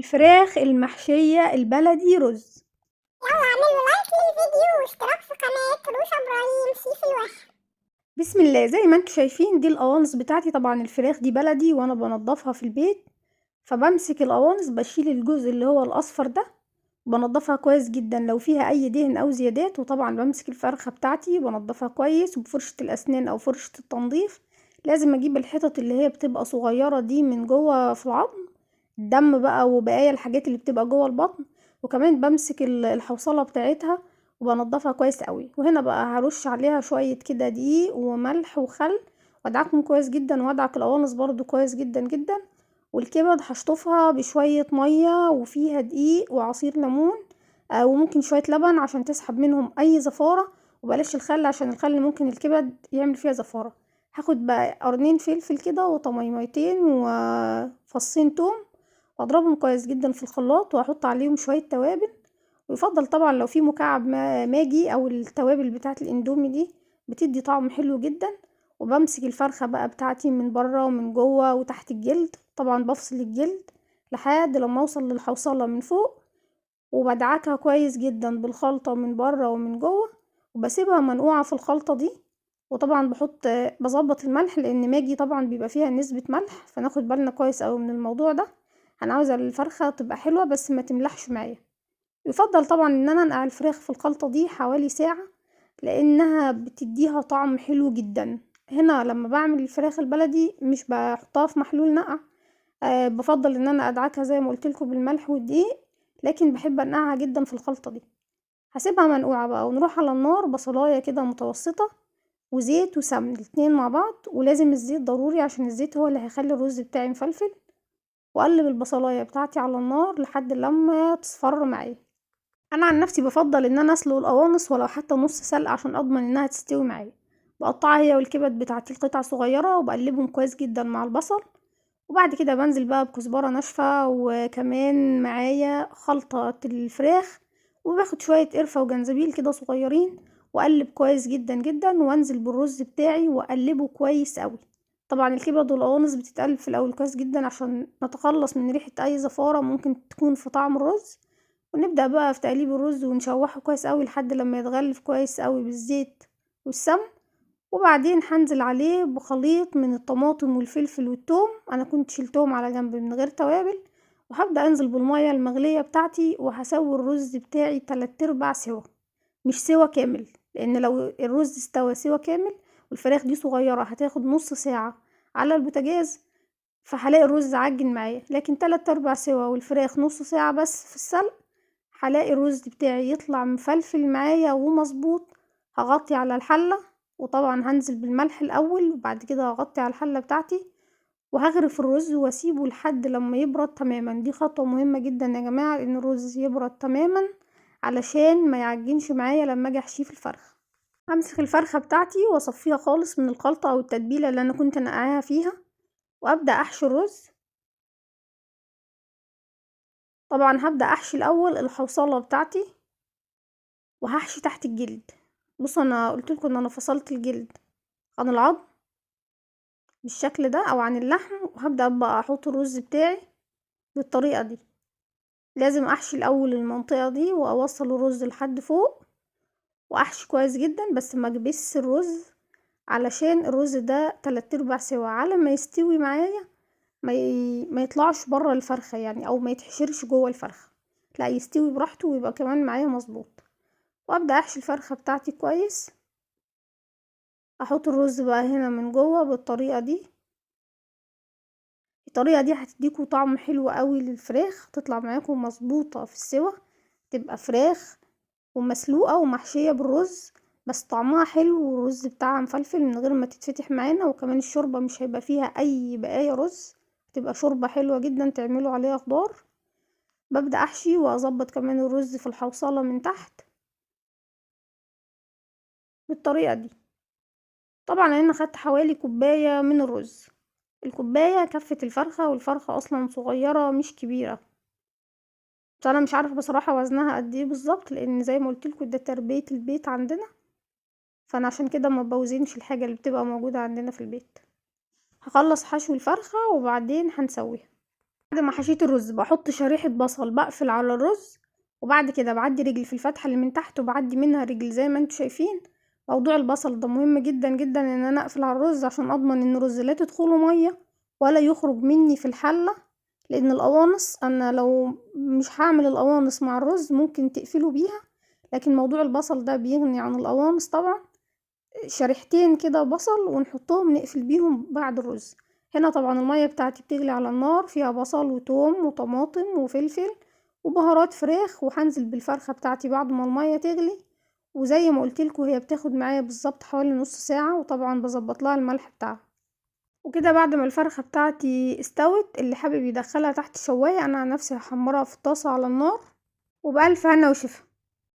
الفراخ المحشية البلدي رز. يلا اعملوا لايك للفيديو واشتراك في قناة روشا ابراهيم سيف الوحش. بسم الله. زي ما انتوا شايفين دي القوانص بتاعتي. طبعا الفراخ دي بلدي وانا بنضفها في البيت، فبمسك القوانص بشيل الجزء اللي هو الاصفر ده، بنضفها كويس جدا لو فيها اي دهن او زيادات. وطبعا بمسك الفرخة بتاعتي بنضفها كويس وبفرشة الاسنان او فرشة التنظيف. لازم اجيب الحتت اللي هي بتبقى صغيرة دي من جوه في العظم، الدم بقى وبقايا الحاجات اللي بتبقى جوه البطن. وكمان بمسك الحوصلة بتاعتها وبنضفها كويس قوي. وهنا بقى هرش عليها شوية كده دقيق وملح وخل، وادعكهم كويس جدا، وادعك القوانص برضو كويس جدا جدا. والكبد هشطفها بشوية مية وفيها دقيق وعصير ليمون، وممكن شوية لبن عشان تسحب منهم اي زفارة. وبلاش الخل عشان الخل ممكن الكبد يعمل فيها زفارة. هاخد بقى قرنين فلفل كده وطميميتين وفصين توم، واضربهم كويس جدا في الخلاط واحط عليهم شوية توابل. ويفضل طبعا لو في مكعب ماجي او التوابل بتاعه الاندومي دي، بتدي طعم حلو جدا. وبمسك الفرخة بقى بتاعتي من بره ومن جوه وتحت الجلد، طبعا بفصل الجلد لحد لما اوصل للحوصلة من فوق، وبدعكها كويس جدا بالخلطة من بره ومن جوه، وبسيبها منقوعة في الخلطة دي. وطبعا بظبط الملح لان ماجي طبعا بيبقى فيها نسبة ملح، فناخد بالنا كويس اوي من الموضوع ده. انا عاوزة الفرخة تبقى حلوة بس ما تملحش معايا. يفضل طبعا ان انا انقع الفراخ في الخلطة دي حوالي ساعة، لانها بتديها طعم حلو جدا. هنا لما بعمل الفراخ البلدي مش بحطها في محلول نقع، بفضل ان انا ادعكها زي ما قلتلكوا بالملح والدقيق، لكن بحب انقعها جدا في الخلطة دي. هسيبها منقوعة بقى ونروح على النار بصلاية كده متوسطة وزيت وسمن الاتنين مع بعض، ولازم الزيت ضروري عشان الزيت هو اللي هيخلي الرز بتاعي مفلفل. واقلب البصلاية بتاعتي على النار لحد لما تصفر معايا. انا عن نفسي بفضل ان انا اسلق القوانص ولو حتى نص سلقة عشان اضمن انها تستوي معايا. بقطعها هي والكبد بتاعتي لقطع صغيرة وبقلبهم كويس جدا مع البصل. وبعد كده بنزل بقى بكزبرة ناشفة، وكمان معايا خلطة الفراخ، وباخد شوية قرفة وجنزبيل كده صغيرين، واقلب كويس جدا جدا، وانزل بالرز بتاعي واقلبه كويس قوي. طبعا الكبد والقوانص بتتقلب في الاول كويس جدا عشان نتخلص من ريحة اي زفارة ممكن تكون في طعم الرز. ونبدأ بقى في تقليب الرز ونشوحه كويس قوي لحد لما يتغلف كويس قوي بالزيت والسمن. وبعدين هنزل عليه بخليط من الطماطم والفلفل والثوم، انا كنت شلتهم على جنب من غير توابل. وهبدأ انزل بالمية المغلية بتاعتي، وهسوي الرز بتاعي 3/4 سوا، مش سوا كامل، لان لو الرز استوى سوا كامل والفراخ دي صغيرة هتاخد نص ساعة على البوتاجاز، فهلاقي الرز عجن معايا. لكن 3/4 سوا والفراخ نص ساعة بس في السلق، هلاقي الرز بتاعي يطلع مفلفل معايا ومظبوط. هغطي على الحلة، وطبعا هنزل بالملح الاول وبعد كده هغطي على الحلة بتاعتي، وهغرف الرز واسيبه لحد لما يبرد تماما. دي خطوة مهمة جدا يا جماعة، ان الرز يبرد تماما علشان ما يعجنش معايا لما اجي احشيه في الفرخ. همسك الفرخة بتاعتي واصفيها خالص من الخلطة او التتبيلة اللي انا كنت نقعاها فيها، وابدأ احشي الرز. طبعا هبدأ احشي الاول الحوصلة بتاعتي، وهحشي تحت الجلد. بصوا انا قلتلكوا ان انا فصلت الجلد عن العظم بالشكل ده او عن اللحم، وهبدأ بقى احط الرز بتاعي بالطريقة دي. لازم احشي الاول المنطقة دي واوصل الرز لحد فوق، واحشي كويس جدا بس ما اكبس الرز، علشان الرز ده 3/4 سوا على ما يستوي معايا ما يطلعش بره الفرخة يعني، او ما يتحشرش جوه الفرخة، لا يستوي براحته ويبقى كمان معايا مظبوط. وابدأ احشي الفرخة بتاعتي كويس. احط الرز بقى هنا من جوه بالطريقة دي. الطريقة دي هتديكوا طعم حلو قوي للفراخ، تطلع معاكم مظبوطة في السوا، تبقى فراخ ومسلوقة ومحشية بالرز، بس طعمها حلو والرز بتاعها مفلفل من غير ما تتفتح معانا. وكمان الشوربة مش هيبقى فيها اي بقايا رز، تبقى شوربة حلوة جدا تعملوا عليها خضار. ببدأ احشي واظبط كمان الرز في الحوصلة من تحت بالطريقة دي. طبعا انا خدت حوالي كوباية من الرز، الكوباية كفة الفرخة، والفرخة اصلا صغيرة مش كبيرة. بس انا مش عارفة بصراحة وزنها قد ايه بالظبط، لان زي ما قلتلكوا ده تربية البيت عندنا، فانا عشان كده ما بوزنش الحاجة اللي بتبقى موجودة عندنا في البيت. هخلص حشو الفرخة وبعدين هنسويها. بعد ما حشيت الرز بحط شريحة بصل بقفل على الرز، وبعد كده بعدي رجل في الفتحة اللي من تحت وبعدي منها رجل زي ما انتوا شايفين. موضوع البصل ده مهم جدا جدا ان انا اقفل على الرز عشان اضمن ان الرز لا تدخله مية ولا يخرج مني في الحلة، لان القوانص انا لو مش هعمل القوانص مع الرز ممكن تقفلوا بيها، لكن موضوع البصل ده بيغني عن القوانص طبعا. شريحتين كده بصل ونحطهم نقفل بيهم بعد الرز. هنا طبعا المية بتاعتي بتغلي على النار، فيها بصل وتوم وطماطم وفلفل وبهارات فراخ، وهنزل بالفرخة بتاعتي بعد ما المية تغلي. وزي ما قلتلكوا هي بتاخد معايا بالظبط حوالي نص ساعة، وطبعا بظبط لها الملح بتاعها. وكده بعد ما الفرخة بتاعتي استوت، اللي حابب يدخلها تحت شواية انا عن نفسي هحمرها في الطاسة على النار. وبألف هنا وشفا.